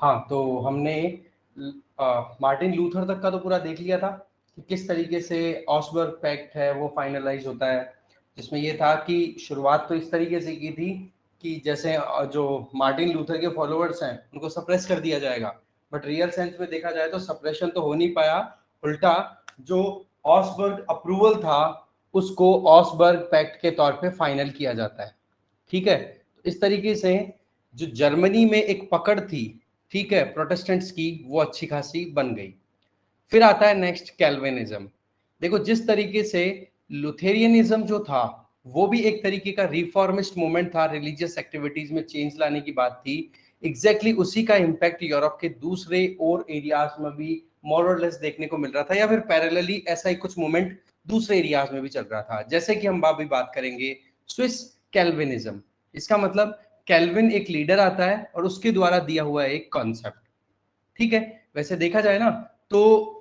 हाँ, तो हमने मार्टिन लूथर तक का तो पूरा देख लिया था कि किस तरीके से ऑसबर्ग पैक्ट है वो फाइनलाइज होता है, जिसमें ये था कि शुरुआत तो इस तरीके से की थी कि जैसे जो मार्टिन लूथर के फॉलोअर्स हैं उनको सप्रेस कर दिया जाएगा, बट रियल सेंस में देखा जाए तो सप्रेशन तो हो नहीं पाया, उल्टा जो ऑसबर्ग अप्रूवल था उसको ऑसबर्ग पैक्ट के तौर पे फाइनल किया जाता है। ठीक है, तो इस तरीके से जो जर्मनी में एक पकड़ थी, ठीक है, प्रोटेस्टेंट्स की, वो अच्छी खासी बन गई। फिर आता है नेक्स्ट कैल्विनिज्म। देखो जिस तरीके से लुथेरियनिज्म जो था वो भी एक तरीके का रिफॉर्मिस्ट मूवमेंट था, रिलीजियस एक्टिविटीज में चेंज लाने की बात थी, एग्जैक्टली उसी का इम्पैक्ट यूरोप के दूसरे और एरियाज में भी मोर और लेस देखने को मिल रहा था, या फिर पैरेलली ऐसा ही कुछ मूवमेंट दूसरे एरियाज में भी चल रहा था। जैसे कि हम अभी बात करेंगे स्विस कैल्विनिज्म। इसका मतलब कैल्विन एक लीडर आता है और उसके द्वारा दिया हुआ एक कॉन्सेप्ट। ठीक है, वैसे देखा जाए ना तो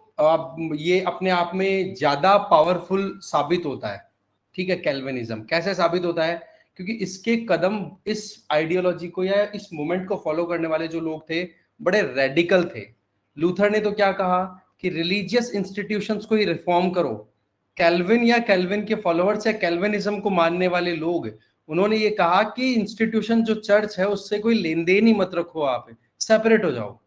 ये अपने आप में ज्यादा पावरफुल साबित होता है। ठीक है, कैल्विनिज्म कैसे साबित होता है, क्योंकि इसके कदम, इस आइडियोलॉजी को या इस मूवमेंट को फॉलो करने वाले जो लोग थे बड़े रेडिकल थे। लूथर ने तो क्या कहा कि रिलीजियस इंस्टीट्यूशंस को ही रिफॉर्म करो। कैल्विन या कैल्विन के फॉलोअर्स या कैल्विनिज्म को मानने वाले लोग, उन्होंने ये कहा कि इंस्टीट्यूशन जो चर्च है उससे कोई लेन देन ही मत रखो, आप सेपरेट हो जाओ।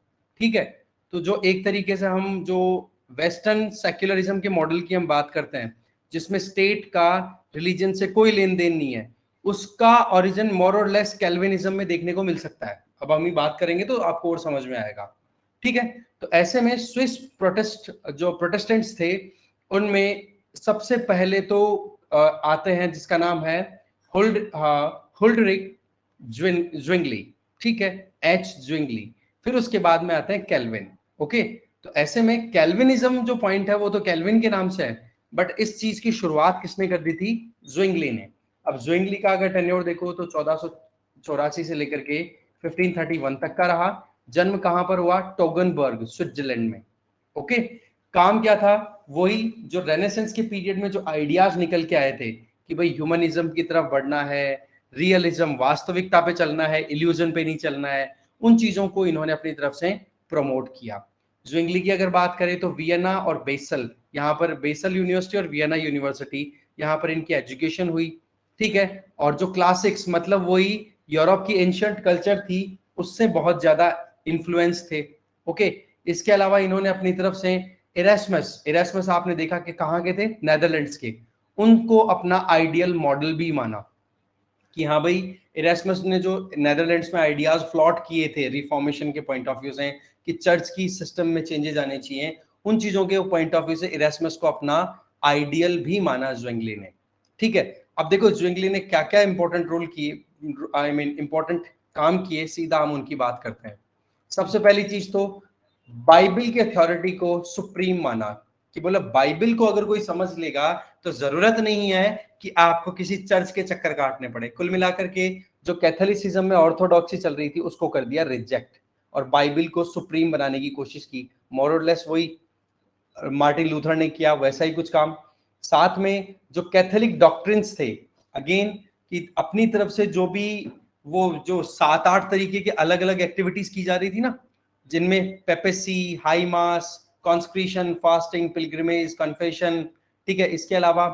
ठीक है, तो जो एक तरीके से हम जो वेस्टर्न सेक्युलरिज्म के मॉडल की हम बात करते हैं, जिसमें स्टेट का रिलीजन से कोई लेन देन नहीं है, उसका ओरिजिन मोर और लेस कैल्विनिज्म में देखने को मिल सकता है। अब हम ही बात करेंगे तो आपको और समझ में आएगा। ठीक है, तो ऐसे में स्विस जो प्रोटेस्टेंट्स थे उनमें सबसे पहले तो आते हैं जिसका नाम है हुल्डरिक ज्विंगली। ठीक है, एच ज्विंगली। फिर उसके बाद में आते हैं कैल्विन। ओके, तो ऐसे में कैल्विनिज्म जो पॉइंट है वो तो कैल्विन के नाम से है, बट इस चीज की शुरुआत किसने कर दी थी? ज्विंगली ने। अब ज्विंगली का अगर टेन्योर देखो तो 1484 से लेकर के 1531 तक का रहा। जन्म कहां पर हुआ? टोगनबर्ग, स्विट्जरलैंड में। ओके, काम क्या था? वही जो रेनेसेंस के पीरियड में जो आइडियाज निकल के आए थे कि भाई ह्यूमनिज्म की तरफ बढ़ना है, रियलिज्म वास्तविकता पे चलना है, इल्यूजन पे नहीं चलना है, उन चीजों को इन्होंने अपनी तरफ से प्रमोट किया। ज्विंगली की अगर बात करें तो वियना और बेसल, यहाँ पर बेसल यूनिवर्सिटी और वियना यूनिवर्सिटी, यहाँ पर इनकी एजुकेशन हुई। ठीक है, और जो क्लासिक्स मतलब वही यूरोप की एंशिएंट कल्चर थी उससे बहुत ज्यादा इन्फ्लुएंस थे। ओके, इसके अलावा इन्होंने अपनी तरफ से इरेस्मस आपने देखा कि कहाँ के थे? नेदरलैंड्स के। उनको अपना आइडियल मॉडल भी माना कि हाँ भाई, इरेस्मस ने जो नेदरलैंड्स में आइडियाज फ्लॉट किए थे रिफॉर्मेशन के पॉइंट ऑफ व्यू से कि चर्च की सिस्टम में चेंजेस आने चाहिए, उन चीजों के पॉइंट ऑफ व्यू से इरेस्मस को अपना आइडियल भी माना ज्विंगली ने। ठीक है, अब देखो ज्विंगली ने क्या क्या इंपॉर्टेंट रोल किए, आई मीन इंपॉर्टेंट काम किए, सीधा हम उनकी बात करते हैं। सबसे पहली चीज तो बाइबल की अथॉरिटी को सुप्रीम माना कि बोले बाइबल को अगर कोई समझ लेगा तो जरूरत नहीं है कि आपको किसी चर्च के चक्कर काटने पड़े। कुल मिलाकर के जो कैथोलिसिज्म में ऑर्थोडॉक्सी चल रही थी उसको कर दिया रिजेक्ट और बाइबल को सुप्रीम बनाने की कोशिश की। मोर और लेस वही मार्टिन लूथर ने किया, वैसा ही कुछ काम। साथ में जो कैथोलिक डॉक्ट्रिन्स थे, अगेन कि अपनी तरफ से जो भी वो जो 7-8 तरीके के अलग अलग एक्टिविटीज की जा रही थी ना, जिनमें papacy, high mass, consecration, fasting, pilgrimage, confession, ठीक है, इसके अलावा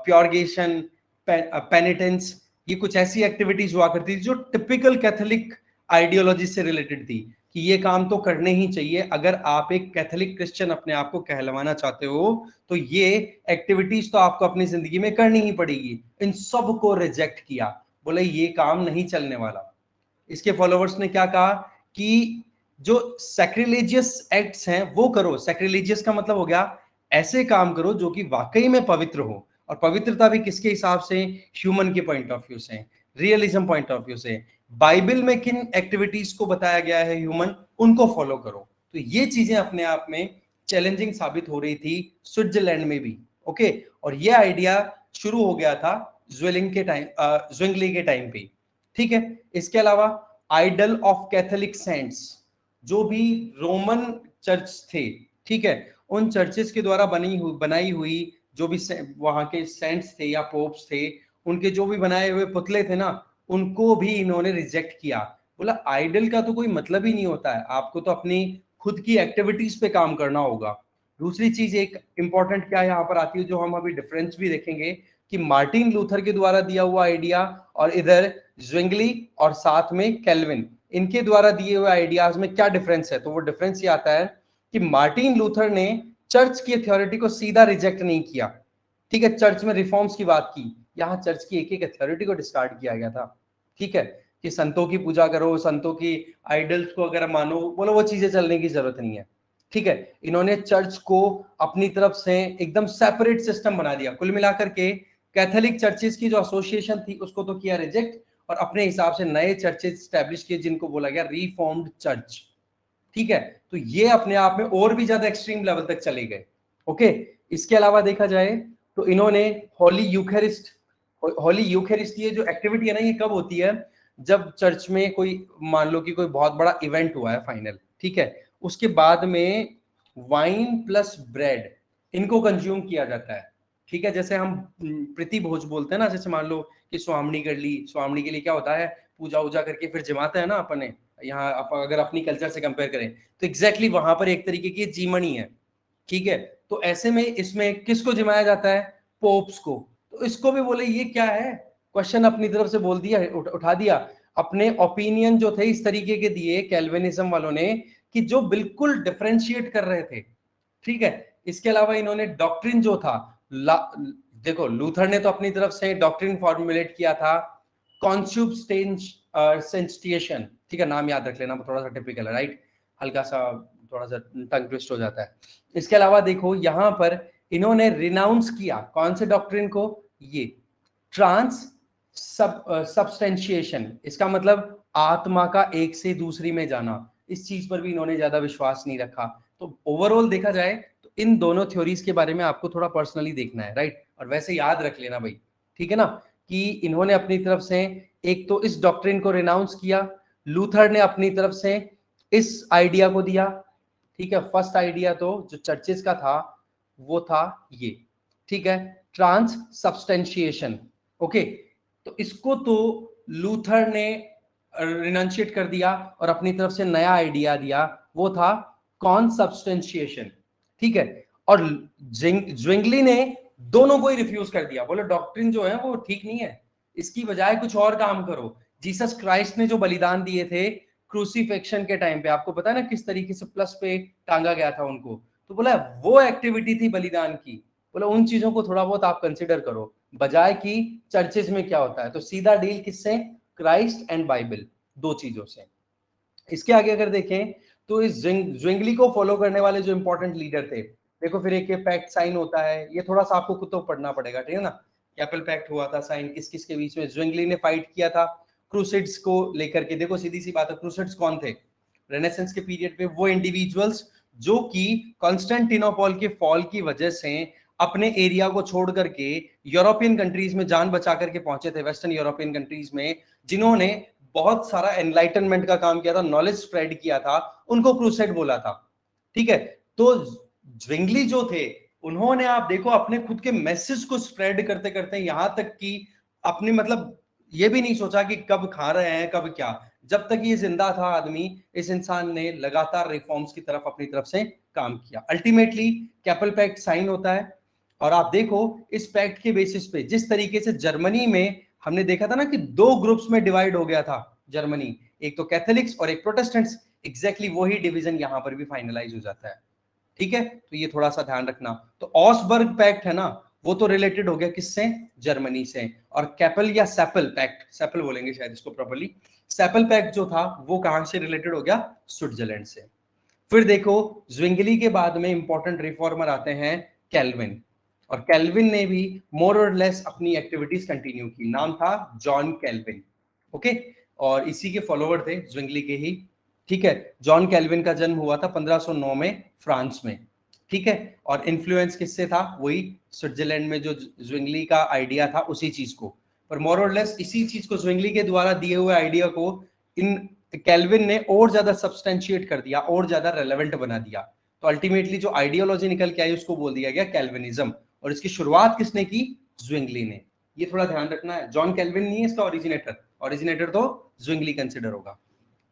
प्योरगेशन, पेनिटेंस, ये कुछ ऐसी एक्टिविटीज हुआ करती थी जो टिपिकल कैथोलिक आइडियोलॉजी से रिलेटेड थी कि ये काम तो करने ही चाहिए। अगर आप एक कैथोलिक क्रिश्चियन अपने आप को कहलवाना चाहते हो तो ये एक्टिविटीज तो आपको अपनी जिंदगी में करनी ही पड़ेगी। इन सब को रिजेक्ट किया, बोले ये काम नहीं चलने वाला। इसके फॉलोवर्स ने क्या कहा कि जो सैक्रिलेजियस एक्ट्स हैं वो करो। सैक्रिलेजियस का मतलब हो गया ऐसे काम करो जो कि वाकई में पवित्र हो, और पवित्रता भी किसके हिसाब से? ह्यूमन के पॉइंट ऑफ व्यू से, रियलिज्म पॉइंट ऑफ व्यू से। बाइबल में किन एक्टिविटीज को बताया गया है ह्यूमन, उनको फॉलो करो। तो ये चीजें अपने आप में चैलेंजिंग साबित हो रही थी स्विट्जरलैंड में भी। ओके, और ये आइडिया शुरू हो गया था ज्विंगली के टाइम पे। ठीक है, इसके अलावा आइडल ऑफ कैथोलिक सेंट्स, जो भी रोमन चर्च थे, ठीक है, उन चर्चेस के द्वारा बनाई हुई जो भी वहां के सेंट्स थे या पोप्स थे, उनके जो भी बनाए हुए पुतले थे ना, उनको भी इन्होंने रिजेक्ट किया। बोला आइडल का तो कोई मतलब ही नहीं होता है, आपको तो अपनी खुद की एक्टिविटीज पे काम करना होगा। दूसरी चीज एक इंपॉर्टेंट क्या यहाँ पर आती है, जो हम अभी डिफरेंस भी देखेंगे कि मार्टिन लूथर के द्वारा दिया हुआ आइडिया और इधर ज्विंगली और साथ में केल्विन, इनके द्वारा दिए हुए आइडियाज में क्या डिफरेंस है। तो वो डिफरेंस ये आता है कि मार्टिन लूथर ने चर्च की अथॉरिटी को सीधा रिजेक्ट नहीं किया, ठीक है, चर्च में रिफॉर्म्स की बात की, यहाँ चर्च की एक एक अथॉरिटी को डिस्कार्ड किया गया था, ठीक है, कि संतों की पूजा करो, संतों की आइडल्स को अगर मानो, बोलो वो चीजें चलने की जरूरत नहीं है, ठीक है। इन्होंने चर्च को अपनी तरफ से एकदम सेपरेट सिस्टम बना दिया। कुल मिलाकर के कैथोलिक चर्चेस की जो एसोसिएशन थी उसको तो किया रिजेक्ट, और अपने हिसाब से नए चर्चेस स्टैब्लिश किए जिनको बोला गया रिफॉर्म्ड चर्च, ठीक है। तो ये अपने आप में और भी ज्यादा एक्सट्रीम लेवल तक चले गए, ओके। इसके अलावा देखा जाए तो इन्होंने होली यूखेरिस्ट ये जो एक्टिविटी है ना, ये कब होती है, जब चर्च में कोई मान लो कि कोई बहुत बड़ा इवेंट हुआ है फाइनल, ठीक है, उसके बाद में वाइन प्लस ब्रेड इनको कंज्यूम किया जाता है, ठीक है। जैसे हम प्रीति भोज बोलते हैं ना, जैसे मान लो कि स्वामणी कर ली, स्वामणी के लिए क्या होता है, पूजा वूजा करके फिर जमाते हैं ना अपने यहाँ, अगर अपनी कल्चर से कंपेयर करें तो एग्जैक्टली वहां पर एक तरीके की जीमनी है, ठीक है। तो ऐसे में इसमें किसको जिमाया जाता है, पोप्स को। तो इसको भी बोले ये क्या है, क्वेश्चन अपनी तरफ से बोल दिया, उठा दिया, अपने ओपिनियन जो थे इस तरीके के दिए कैल्विनिज्म वालों ने कि जो बिल्कुल डिफरेंशिएट कर रहे थे, ठीक है। इसके अलावा इन्होंने डॉक्ट्रिन जो था, देखो लूथर ने तो अपनी तरफ से डॉक्ट्रिन फॉर्मुलेट किया था कॉन्सुबस्टेंशिएशन, ठीक है, नाम याद रख लेना, थोड़ा सा टिपिकल है, राइट, हल्का सा थोड़ा सा टंग ट्विस्ट हो जाता है। इसके अलावा देखो यहां पर इन्होंने रिनाउंस किया कौन से डॉक्ट्रिन को, ये ट्रांस सब्सटेंशिएशन, इसका मतलब आत्मा का एक से दूसरी में जाना, इस चीज पर भी इन्होंने ज्यादा विश्वास नहीं रखा। तो ओवरऑल देखा जाए तो इन दोनों थ्योरीज के बारे में आपको थोड़ा पर्सनली देखना है, राइट, और वैसे याद रख लेना भाई, ठीक है ना, कि इन्होंने अपनी तरफ से एक तो इस डॉक्ट्रिन को रिनाउंस किया, लूथर ने अपनी तरफ से इस आइडिया को दिया, ठीक है। फर्स्ट आइडिया तो जो चर्चेस का था वो था ये, ठीक है, ट्रांस सब्सटेंशिएशन, ओके। तो इसको तो लूथर ने रिनाउंशिएट कर दिया और अपनी तरफ से नया आइडिया दिया, वो था कॉन्सब्सटेंशिएशन, ठीक है। और ज्विंगली ने दोनों को ही रिफ्यूज कर दिया, बोले डॉक्ट्रिन जो है वो ठीक नहीं है, इसकी बजाय कुछ और काम करो। जीसस क्राइस्ट ने जो बलिदान दिए थे क्रूसीफिक्शन के टाइम पे, आपको पता है ना किस तरीके से प्लस पे टांगा गया था उनको, तो बोला वो एक्टिविटी थी बलिदान की, बोला उन चीजों को थोड़ा बहुत आप कंसिडर करो, बजाय कि चर्चेज में क्या होता है। तो सीधा डील किससे, क्राइस्ट एंड बाइबल, दो चीजों से। इसके आगे अगर देखें तो इस ज्विंगली को फॉलो करने वाले जो इंपॉर्टेंट लीडर थे, देखो फिर एक पैक्ट साइन होता है, ये थोड़ा सा आपको खुद तो पढ़ना पड़ेगा, ठीक है ना, कैपल पैक्ट हुआ था साइन किस किस के बीच में, ज्विंगली ने फाइट किया था क्रूसेड्स को लेकर के। देखो सीधी सी बात है, क्रूसेड्स कौन थे, रेनेसेंस के पीरियड पे वो इंडिविजुअल्स जो कि कॉन्स्टेंटिनोपॉल के फॉल की वजह से अपने एरिया को छोड़ करके यूरोपियन कंट्रीज में जान बचा करके पहुंचे थे, वेस्टर्न यूरोपियन कंट्रीज में, जिन्होंने बहुत सारा एनलाइटनमेंट का काम किया था, नॉलेज स्प्रेड किया था, उनको क्रूसेड बोला था, ठीक है। तो ज्विंगली जो थे उन्होंने आप देखो अपने खुद के मैसेज को स्प्रेड करते करते यहां तक कि अपने मतलब ये भी नहीं सोचा कि कब खा रहे हैं कब क्या, जब तक ये जिंदा था आदमी, इस इंसान ने लगातार रिफॉर्म्स की तरफ अपनी तरफ से काम किया। अल्टीमेटली कैपल पैक्ट साइन होता है, और आप देखो इस पैक्ट के बेसिस पे जिस तरीके से जर्मनी में हमने देखा था ना कि दो ग्रुप्स में डिवाइड हो गया था जर्मनी, एक तो कैथोलिक्स और एक प्रोटेस्टेंट्स, एग्जैक्टली वही डिवीजन यहां पर भी फाइनलाइज हो जाता है, ठीक है। तो ये थोड़ा सा ध्यान रखना। तो ऑसबर्ग पैक्ट है ना, वो तो रिलेटेड हो गया किससे, जर्मनी से, और कैपल या सेपल पैक्ट, सेपल बोलेंगे शायद इसको प्रॉपर्ली, सेपल पैक्ट जो था वो कहां से रिलेटेड हो गया, स्विट्जरलैंड से। फिर देखो ज्विंगली के बाद में इंपॉर्टेंट रिफॉर्मर आते हैं कैल्विन, और कैल्विन ने भी मोर और लेस अपनी एक्टिविटीज कंटिन्यू की, नाम था जॉन कैल्विन, ओके, और इसी के फॉलोवर थे ज्विंगली के ही, ठीक है। जॉन कैल्विन का जन्म हुआ था 1509 में फ्रांस में, ठीक है, और इन्फ्लुएंस किससे था, वही स्विट्जरलैंड में जो ज्विंगली का आइडिया था उसी चीज को, पर मोर और लेस इसी चीज को, ज्विंगली के द्वारा दिए हुए आइडिया को इन कैल्विन ने और ज्यादा सब्सटेंशिएट कर दिया, और ज्यादा रेलेवेंट बना दिया। तो अल्टीमेटली जो आइडियोलॉजी निकल के आई उसको बोल दिया गया कैल्विनिज्म, और इसकी शुरुआत किसने की, ज्विंगली ने। ये थोड़ा ध्यान रखना है, जॉन कैल्विन नहीं है इसका ओरिजिनेटर, ओरिजिनेटर तो ज्विंगली कंसिडर होगा।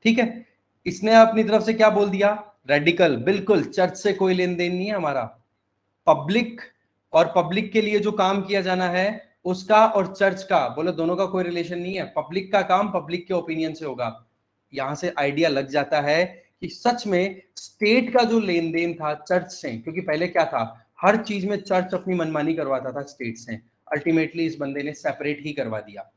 ठीक है, इसने अपनी तरफ से क्या बोल दिया, रेडिकल, बिल्कुल चर्च से कोई लेन देन नहीं है हमारा। पब्लिक और पब्लिक के लिए जो काम किया जाना है उसका और चर्च का, बोलो दोनों का कोई रिलेशन नहीं है। पब्लिक का काम पब्लिक के ओपिनियन से होगा। यहां से आइडिया लग जाता है कि सच में स्टेट का जो लेन देन था चर्च से, क्योंकि पहले क्या था, हर चीज में चर्च अपनी मनमानी करवाता था स्टेट से, अल्टीमेटली इस बंदे ने सेपरेट ही करवा दिया।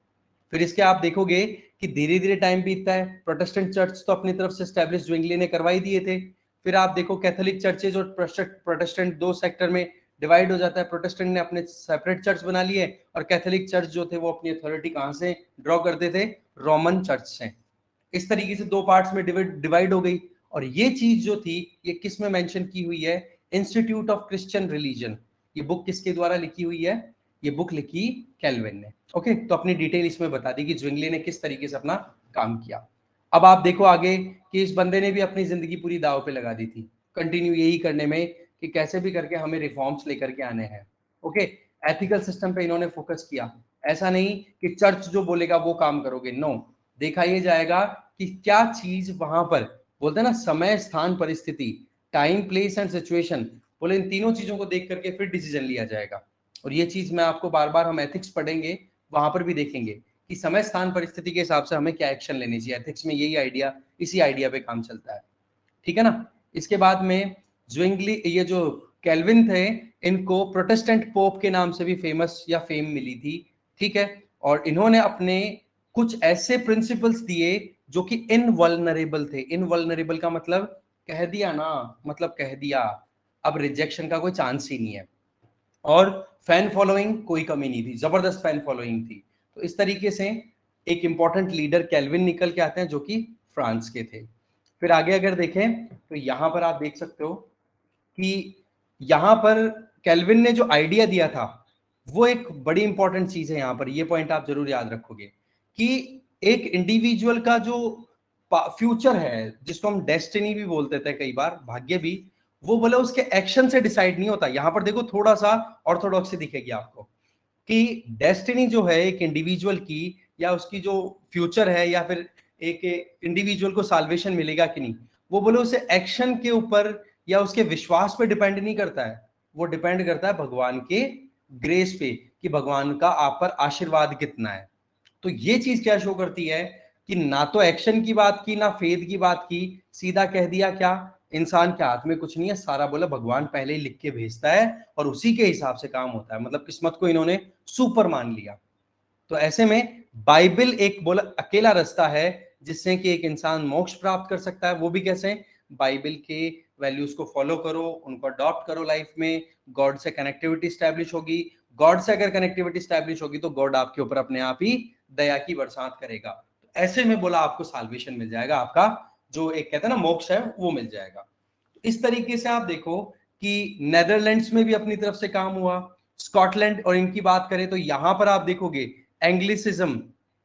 फिर इसके आप देखोगे कि धीरे धीरे टाइम बीतता है, प्रोटेस्टेंट चर्च तो अपनी तरफ से स्टैब्लिश ज्विंगली ने करवाई दिए थे। फिर आप देखो कैथोलिक चर्चेज और प्रोटेस्टेंट दो सेक्टर में डिवाइड हो जाता है। प्रोटेस्टेंट ने अपने सेपरेट चर्च बना लिए और कैथोलिक चर्च जो थे वो अपनी अथॉरिटी कहां से ड्रॉ करते थे, रोमन चर्च से। इस तरीके से दो पार्ट्स में डिवाइड हो गई। और ये चीज जो थी ये किस में मेंशन की हुई है, इंस्टीट्यूट ऑफ क्रिश्चियन रिलीजन। ये बुक किसके द्वारा लिखी हुई है, ये बुक लिखी कैल्विन ने। ओके, तो अपनी डिटेल इसमें बता दी कि ज्विंगली ने किस तरीके से अपना काम किया। अब आप देखो आगे कि इस बंदे ने भी अपनी जिंदगी पूरी दाव पे लगा दी थी, कंटिन्यू यही करने में कि कैसे भी करके हमें रिफॉर्म्स लेकर के आने हैं। ओके, एथिकल सिस्टम पे इन्होंने फोकस किया। ऐसा नहीं कि चर्च जो बोलेगा वो काम करोगे, नो, देखा ये जाएगा कि क्या चीज वहां पर बोलते हैं ना, समय स्थान परिस्थिति, टाइम प्लेस एंड सिचुएशन, बोले इन तीनों चीजों को देख करके फिर डिसीजन लिया जाएगा। और ये चीज मैं आपको बार बार, हम एथिक्स पढ़ेंगे वहां पर भी देखेंगे कि समय स्थान परिस्थिति के हिसाब से हमें क्या एक्शन लेनी चाहिए। एथिक्स में यही आइडिया, इसी आइडिया पे काम चलता है, ठीक है ना। इसके बाद में ज्विंगली, ये जो कैल्विन थे, इनको प्रोटेस्टेंट पोप के नाम से भी फेमस या फेम मिली थी, ठीक है। और इन्होंने अपने कुछ ऐसे प्रिंसिपल्स दिए जो कि इनवल्नरेबल थे। इनवल्नरेबल का मतलब कह दिया ना, मतलब कह दिया, अब रिजेक्शन का कोई चांस ही नहीं है। और फैन फॉलोइंग कोई कमी नहीं थी, जबरदस्त फैन फॉलोइंग थी। तो इस तरीके से एक इंपॉर्टेंट लीडर कैल्विन निकल के आते हैं जो कि फ्रांस के थे। फिर आगे अगर देखें तो यहां पर आप देख सकते हो कि यहां पर कैल्विन ने जो आइडिया दिया था वो एक बड़ी इंपॉर्टेंट चीज है। यहां पर ये पॉइंट आप जरूर याद रखोगे कि एक इंडिविजुअल का जो फ्यूचर है, जिसको हम डेस्टिनी भी बोलते थे कई बार, भाग्य भी, वो बोले उसके एक्शन से डिसाइड नहीं होता। यहां पर देखो थोड़ा सा ऑर्थोडॉक्सी दिखेगी आपको कि डेस्टिनी जो है एक इंडिविजुअल की, या उसकी जो फ्यूचर है, या फिर एक इंडिविजुअल को साल्वेशन मिलेगा कि नहीं, वो बोले उसे एक्शन के ऊपर या उसके विश्वास पे डिपेंड नहीं करता है। वो डिपेंड करता है भगवान के ग्रेस पे, कि भगवान का आप पर आशीर्वाद कितना है। तो ये चीज क्या शो करती है कि ना तो एक्शन की बात की, ना फेथ की बात की, सीधा कह दिया क्या, इंसान के हाथ में कुछ नहीं है, सारा बोला भगवान पहले ही लिख के भेजता है और उसी के हिसाब से काम होता है। मतलब किस्मत को इन्होंने सुपर मान लिया। तो ऐसे में बाइबल एक बोला अकेला रास्ता है जिससे कि एक इंसान मोक्ष प्राप्त कर सकता है। वो भी कैसे, बाइबल के वैल्यूज को फॉलो करो, उनको अडॉप्ट करो लाइफ में, गॉड से कनेक्टिविटी स्टैब्लिश होगी। गॉड से अगर कनेक्टिविटी स्टैब्लिश होगी तो गॉड आपके ऊपर अपने आप ही दया की बरसात करेगा। तो ऐसे में बोला आपको साल्वेशन मिल जाएगा, आपका जो एक कहते हैं ना मोक्ष है वो मिल जाएगा। इस तरीके से आप देखो कि नेदरलैंड्स में भी अपनी तरफ से काम हुआ। स्कॉटलैंड और इनकी बात करें तो यहां पर आप देखोगे एंग्लिसिज्म,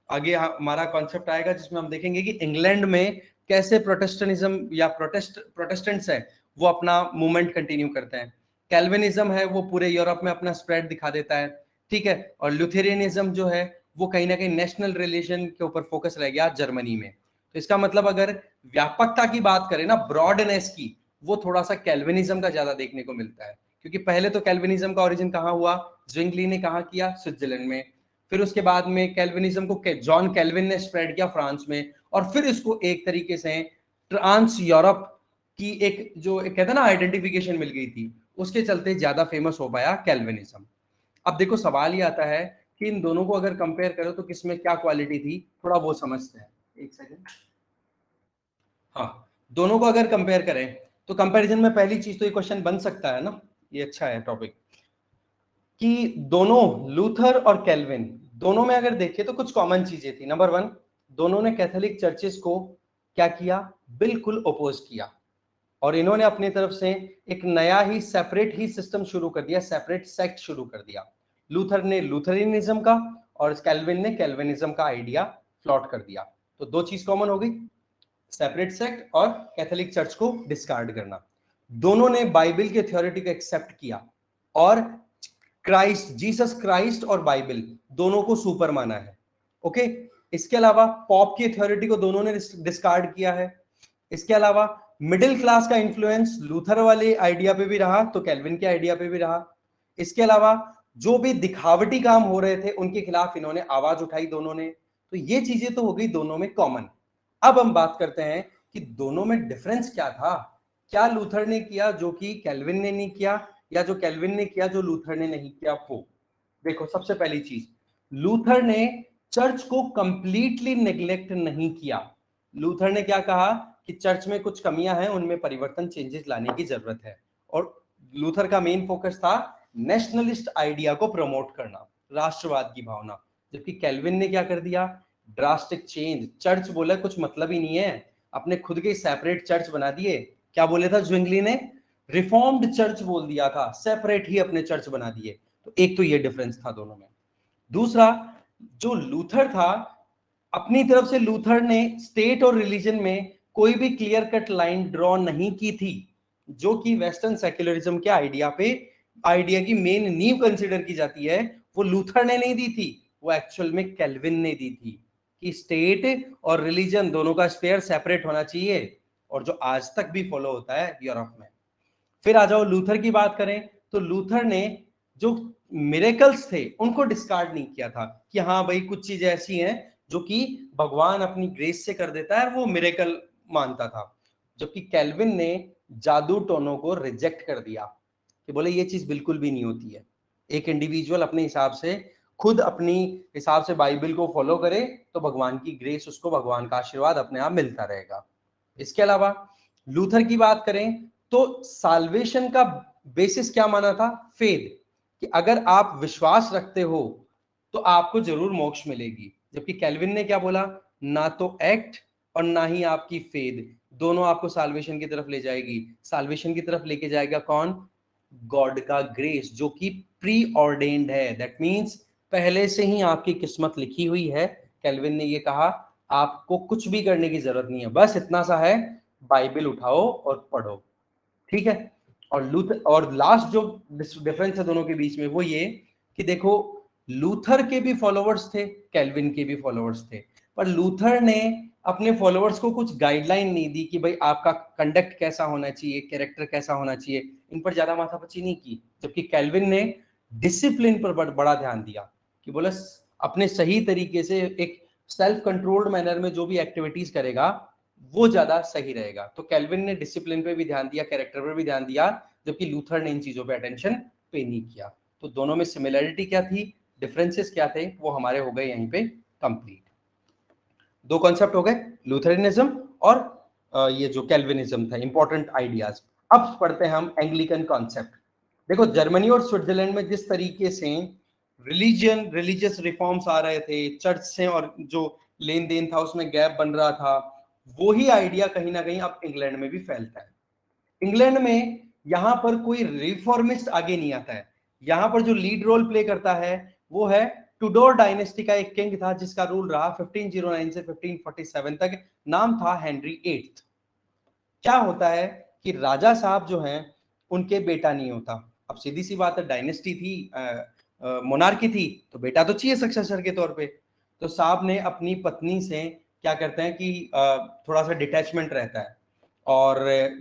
आगे हमारा कॉन्सेप्ट आएगा जिसमें हम देखेंगे कि इंग्लैंड में कैसे प्रोटेस्टेंटिज्म या प्रोटेस्टेंट्स है वो अपना मूवमेंट कंटिन्यू करते हैं। कैल्विनिज्म है वो पूरे यूरोप में अपना स्प्रेड दिखा देता है, ठीक है। और लुथेरियनिज्म जो है वो कहीं ना कहीं नेशनल रिलीजन के ऊपर फोकस रह गया जर्मनी में। तो इसका मतलब अगर व्यापकता की बात करें ना, ब्रॉडनेस की, वो थोड़ा सा कैल्विनिज्म का ज्यादा देखने को मिलता है। क्योंकि पहले तो कैल्विनिज्म का ओरिजिन कहाँ हुआ, ज्विंगली ने कहा किया, स्विट्जरलैंड में। फिर उसके बाद में कैल्विनिज्म को जॉन कैल्विन ने स्प्रेड किया फ्रांस में, और फिर इसको एक तरीके से ट्रांस यूरोप की एक जो एक कहते हैं ना आइडेंटिफिकेशन मिल गई थी, उसके चलते ज्यादा फेमस हो पाया कैल्विनिज्म। अब देखो सवाल ये आता है कि इन दोनों को अगर कंपेयर करो तो किसमें क्या क्वालिटी थी, थोड़ा वो समझते हैं। एक सेकंड, हाँ, दोनों को अगर कंपेयर करें तो कंपैरिजन में पहली चीज तो ये क्वेश्चन बन सकता है ना, ये अच्छा है टॉपिक, कि दोनों लूथर और कैल्विन, दोनों में अगर देखें तो कुछ कॉमन चीजें थी। नंबर वन, दोनों ने कैथोलिक चर्चेस को क्या किया, बिल्कुल अपोज किया। और इन्होंने अपनी तरफ से एक नया ही सेपरेट ही सिस्टम शुरू कर दिया, सेपरेट सेक्ट शुरू कर दिया। लूथर ने लूथरिनिज्म का और कैल्विन ने कैल्विनिज्म का आइडिया फ्लॉट कर दिया। तो दो चीज कॉमन हो गई, सेपरेट सेक्ट और कैथोलिक चर्च को डिस्कार्ड करना। दोनों ने बाइबल के थ्योरिटी को एक्सेप्ट किया और क्राइस्ट, जीसस क्राइस्ट और बाइबल दोनों को सुपर माना है। ओके, इसके अलावा पॉप की अथॉरिटी को दोनों ने डिस्कार्ड किया है। इसके अलावा मिडिल क्लास का इन्फ्लुएंस लूथर वाले आइडिया पे भी रहा तो कैल्विन के आइडिया पे भी रहा। इसके अलावा जो भी दिखावटी काम हो रहे थे उनके खिलाफ इन्होंने आवाज उठाई दोनों ने। तो ये चीजें तो हो गई दोनों में कॉमन। अब हम बात करते हैं कि दोनों में डिफरेंस क्या था। क्या लूथर ने किया जो कि कैल्विन ने नहीं किया, या जो कैल्विन ने किया जो लूथर ने नहीं किया? वो देखो, सबसे पहली चीज, लूथर ने चर्च को कंप्लीटली नेग्लेक्ट नहीं किया। लूथर ने क्या कहा कि चर्च में कुछ कमियां हैं, उनमें परिवर्तन, चेंजेस लाने की जरूरत है। और लूथर का मेन फोकस था नेशनलिस्ट आइडिया को प्रमोट करना, राष्ट्रवाद की भावना। जबकि कैल्विन ने क्या कर दिया? Drastic change. चर्च बोला कुछ मतलब ही नहीं है, अपने खुद के सेपरेट चर्च बना दिए। क्या बोले था ज्विंगली ने? रिफॉर्म्ड चर्च बोल दिया था, सेपरेट ही अपने चर्च बना दिए। तो एक तो ये डिफरेंस था दोनों में। दूसरा, जो लूथर था, अपनी तरफ से लूथर ने स्टेट और रिलीजन में कोई भी क्लियर कट लाइन ड्रॉ नहीं की थी, जो कि वेस्टर्न सेक्युलरिज्म के आइडिया की मेन नींव कंसिडर की जाती है, वो लूथर ने नहीं दी थी, वो एक्चुअल में कैल्विन ने दी थी कि स्टेट और रिलीजन दोनों का स्पेयर सेपरेट होना चाहिए, और जो आज तक भी फॉलो होता है यूरोप में। फिर आ जाओ लूथर की बात करें, तो लूथर ने जो मिरेकल्स थे उनको डिस्कार्ड नहीं किया था कि हाँ भाई कुछ चीजें ऐसी हैं जो कि भगवान अपनी ग्रेस से कर देता है, वो मिरेकल मानता था। जबकि कैल्विन ने जादू टोनों को रिजेक्ट कर दिया कि बोले ये चीज बिल्कुल भी नहीं होती है। एक इंडिविजुअल अपने हिसाब से, खुद अपनी हिसाब से बाइबल को फॉलो करे तो भगवान की ग्रेस, उसको भगवान का आशीर्वाद अपने आप मिलता रहेगा। इसके अलावा लूथर की बात करें तो साल्वेशन का बेसिस क्या माना था? फेथ, कि अगर आप विश्वास रखते हो तो आपको जरूर मोक्ष मिलेगी। जबकि कैल्विन ने क्या बोला? ना तो एक्ट और ना ही आपकी फेथ, दोनों आपको साल्वेशन की तरफ ले जाएगी। साल्वेशन की तरफ लेके जाएगा कौन? गॉड का ग्रेस, जो कि प्री ऑर्डेन्ड है। दैट मीन्स पहले से ही आपकी किस्मत लिखी हुई है। कैल्विन ने ये कहा आपको कुछ भी करने की जरूरत नहीं है, बस इतना सा है, बाइबल उठाओ और पढ़ो। ठीक है। और लूथर, और लास्ट जो डिफरेंस है दोनों के बीच में वो ये कि देखो, लूथर के भी फॉलोअर्स थे, कैल्विन के भी फॉलोअर्स थे, पर लूथर ने अपने फॉलोअर्स को कुछ गाइडलाइन नहीं दी कि भाई आपका कंडक्ट कैसा होना चाहिए, कैरेक्टर कैसा होना चाहिए, इन पर ज्यादा माथापच्ची नहीं की। जबकि कैल्विन ने डिसिप्लिन पर बड़ा ध्यान दिया कि बोला अपने सही तरीके से एक सेल्फ कंट्रोल्ड मैनर में जो भी एक्टिविटीज करेगा वो ज्यादा सही रहेगा। तो कैल्विन ने डिसिप्लिन पे भी ध्यान दिया, कैरेक्टर पे भी ध्यान दिया, जबकि लूथर ने इन चीजों पे अटेंशन पे नहीं किया। तो दोनों में सिमिलरिटी क्या थी, डिफरेंसेस क्या थे, वो हमारे हो गए यहीं पे कंप्लीट। दो कॉन्सेप्ट हो गए, लूथरनिज्म और ये जो कैल्विनिज्म था, इंपॉर्टेंट आइडियाज। अब पढ़ते हैं हम एंग्लिकन कॉन्सेप्ट। देखो, जर्मनी और स्विट्जरलैंड में जिस तरीके से रिलीजियस रिफॉर्म्स आ रहे थे, चर्च से और जो लेन देन था उसमें गैप बन रहा था, वो ही आइडिया कहीं ना कहीं अब इंग्लैंड में भी फैलता है। इंग्लैंड में यहां पर कोई रिफॉर्मिस्ट आगे नहीं आता है। यहां पर जो लीड रोल प्ले करता है वो है टुडोर डायनेस्टी का एक किंग था जिसका रूल रहा 1509 से 1547 तक, नाम था हेनरी एट्थ। क्या होता है कि राजा साहब जो हैं उनके बेटा नहीं होता। अब सीधी सी बात है, डायनेस्टी थी, मोनार्की थी, तो बेटा तो चाहिए सक्सेसर के तौर पे। तो साहब ने अपनी पत्नी से क्या करते हैं कि थोड़ा सा डिटैचमेंट रहता है, और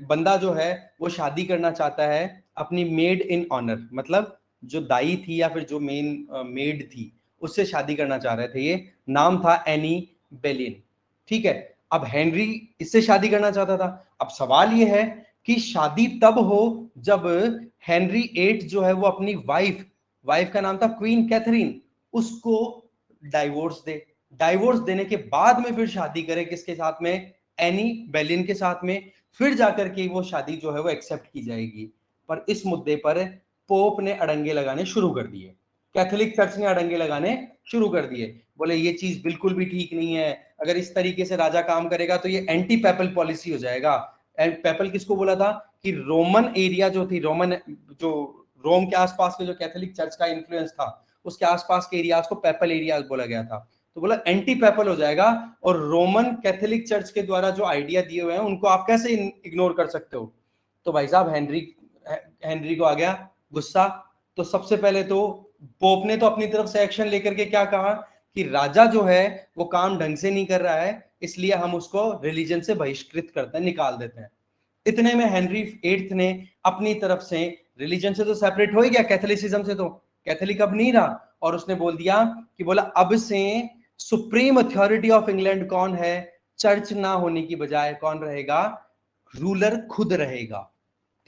बंदा जो है वो शादी करना चाहता है अपनी मेड इन ऑनर, मतलब जो दाई थी या फिर जो मेन मेड थी उससे शादी करना चाह रहे थे। ये नाम था एनी बेलिन। ठीक है। अब हेनरी इससे शादी करना चाहता था। अब सवाल ये है कि शादी तब हो जब हेनरी एट जो है वो अपनी वाइफ का नाम था क्वीन कैथरीन, उसको डाइवोर्स दे। डाइवोर्स देने के बाद में फिर शादी करे किसके साथ में? एनी बेलिन के साथ में। फिर जाकर के वो शादी जो है वो एक्सेप्ट की जाएगी। पर इस मुद्दे पर पोप ने अड़ंगे लगाने शुरू कर दिए, कैथोलिक चर्च ने अड़ंगे लगाने शुरू कर दिए। बोले ये चीज बिल्कुल भी ठीक नहीं है, अगर इस तरीके से राजा काम करेगा तो ये एंटी पेपल पॉलिसी हो जाएगा। पेपल किसको बोला था? कि रोमन एरिया जो थी, रोमन जो रोम के आसपास के जो कैथोलिक चर्च का इन्फ्लुएंस था उसके आसपास के एरियाज को पेपल एरियाज बोला गया था। तो बोला एंटी पेपल हो जाएगा, और रोमन कैथोलिक चर्च के द्वारा जो आइडिया दिए हुए हैं उनको आप कैसे इग्नोर कर सकते हो? तो भाई साहब हेनरी को आ गया गुस्सा। तो सबसे पहले तो पोप ने तो अपनी तरफ से एक्शन लेकर के क्या कहा कि राजा जो है वो काम ढंग से नहीं कर रहा है, इसलिए हम उसको रिलीजन से बहिष्कृत करते हैं, निकाल देते हैं। इतने में हेनरी VIII ने अपनी तरफ से, रिलीजन से तो सेपरेट हो ही गया, कैथोलिसिज्म से तो कैथोलिक अब नहीं रहा, और उसने बोल दिया कि बोला अब से सुप्रीम अथॉरिटी ऑफ इंग्लैंड कौन है, चर्च ना होने की बजाय कौन रहेगा, रूलर खुद रहेगा।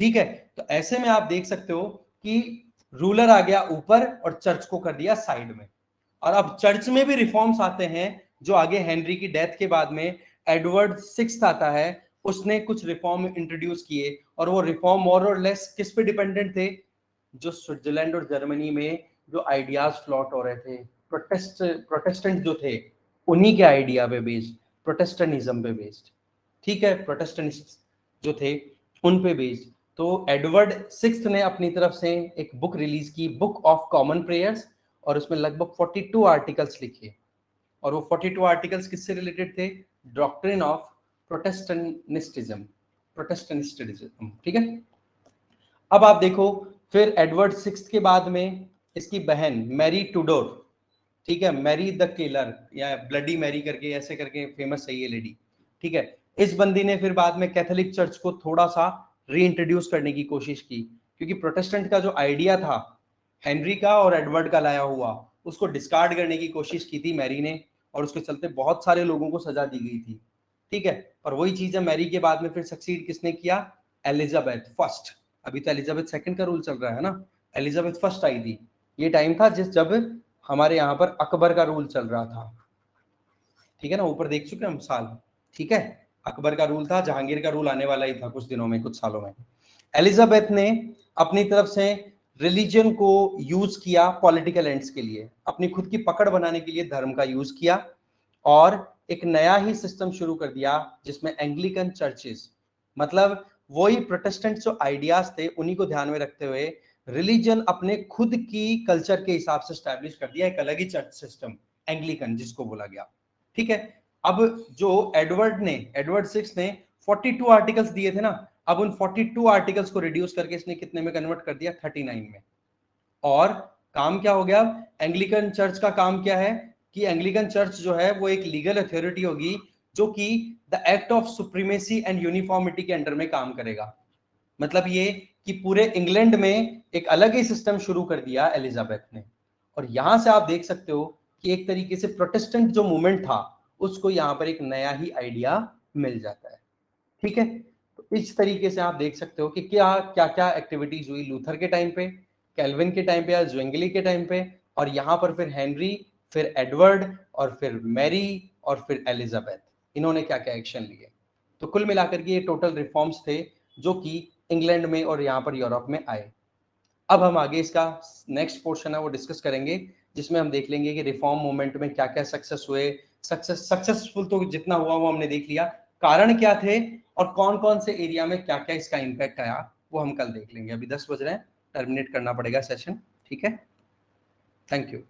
ठीक है, तो ऐसे में आप देख सकते हो कि रूलर आ गया ऊपर और चर्च को कर दिया साइड में। और अब चर्च में भी रिफॉर्म्स आते हैं, जो आगे हेनरी की डेथ के बाद में एडवर्ड VI आता है, उसने कुछ रिफॉर्म इंट्रोड्यूस किए, और वो रिफॉर्म मोर और लेस किस पे डिपेंडेंट थे, जो स्विट्जरलैंड और जर्मनी में जो आइडियाज फ्लॉट हो रहे थे, प्रोटेस्टेंट जो थे, उन्हीं के आइडिया पे बेस्ड, प्रोटेस्टेंटिज्म पे बेस्ड। ठीक है, प्रोटेस्टेंट जो थे उन पे बेस्ड। तो एडवर्ड VI ने अपनी तरफ से एक बुक रिलीज की, बुक ऑफ कॉमन प्रेयर्स, और उसमें लगभग 42 आर्टिकल्स लिखे, और वो 42 आर्टिकल्स किससे रिलेटेड थे, डॉक्ट्रिन ऑफ प्रोटेस्टेंटिज्म। ठीक है, अब आप देखो, फिर एडवर्ड VI के बाद में इसकी बहन मैरी टूडोर, ठीक है, मैरी द किलर या ब्लडी मैरी करके ऐसे करके फेमस है ये लेडी। ठीक है, इस बंदी ने फिर बाद में कैथोलिक चर्च को थोड़ा सा रीइंट्रोड्यूस करने की कोशिश की, क्योंकि प्रोटेस्टेंट का जो आइडिया था हेनरी का और एडवर्ड का लाया हुआ, उसको डिस्कार्ड करने की कोशिश की थी मैरी ने, और उसके चलते बहुत सारे लोगों को सजा दी गई थी। ठीक है, और वही चीज है, मैरी के बाद में फिर सक्सीड किसने किया, एलिजाबेथ फर्स्ट। अभी तो एलिजाबेथ II का रूल चल रहा है ना, एलिजाबेथ फर्स्ट आई थी। ये टाइम था जब हमारे यहाँ पर अकबर का रूल चल रहा था। ठीक है ना, ऊपर देख चुके हम साल। ठीक है, अकबर का रूल था, जहांगीर का रूल आने वाला ही था कुछ दिनों में, कुछ सालों में। एलिजाबेथ ने अपनी तरफ से रिलीजन को यूज किया पॉलिटिकल एंड्स के लिए, अपनी खुद की पकड़ बनाने के लिए धर्म का यूज किया, और एक नया ही सिस्टम शुरू कर दिया जिसमें एंग्लिकन चर्चेस, मतलब वही प्रोटेस्टेंट जो आइडियाज थे उन्हीं को ध्यान में रखते हुए रिलीजन अपने खुद की कल्चर के हिसाब से स्टैब्लिश कर दिया, एक अलग ही चर्च सिस्टम, एंग्लिकन जिसको बोला गया। ठीक है, अब जो एडवर्ड VI ने 42 आर्टिकल्स दिए थे ना, अब उन 42 आर्टिकल्स को रिड्यूस करके इसने कितने में कन्वर्ट कर दिया, 39 में। और काम क्या हो गया, एंग्लिकन चर्च का काम क्या है कि एंग्लिकन चर्च जो है वो एक लीगल अथॉरिटी होगी, जो कि the act of supremacy and uniformity के अंडर में काम करेगा। मतलब ये कि पूरे इंग्लैंड में एक अलग ही सिस्टम शुरू कर दिया एलिजाबेथ ने। और यहां से आप देख सकते हो कि एक तरीके से प्रोटेस्टेंट जो मूवमेंट था उसको यहां पर एक नया ही आइडिया मिल जाता है। ठीक है, तो इस तरीके से आप देख सकते हो कि क्या क्या क्या एक्टिविटीज हुई लूथर के टाइम पे, कैल्विन के टाइम पे या ज्वेंगली के टाइम पे, और यहाँ पर फिर हेनरी, फिर एडवर्ड, और फिर मैरी, और फिर एलिजाबेथ, इन्होंने क्या क्या एक्शन लिए। तो कुल मिलाकर के ये टोटल रिफॉर्म्स थे जो कि इंग्लैंड में और यहाँ पर यूरोप में आए। अब हम आगे इसका नेक्स्ट पोर्शन है वो डिस्कस करेंगे, जिसमें हम देख लेंगे कि रिफॉर्म मूवमेंट में क्या क्या सक्सेस हुए, सक्सेसफुल तो जितना हुआ वो हमने देख लिया, कारण क्या थे और कौन कौन से एरिया में क्या क्या इसका इम्पैक्ट आया वो हम कल देख लेंगे। अभी 10 बज रहे हैं, टर्मिनेट करना पड़ेगा सेशन। ठीक है, थैंक यू।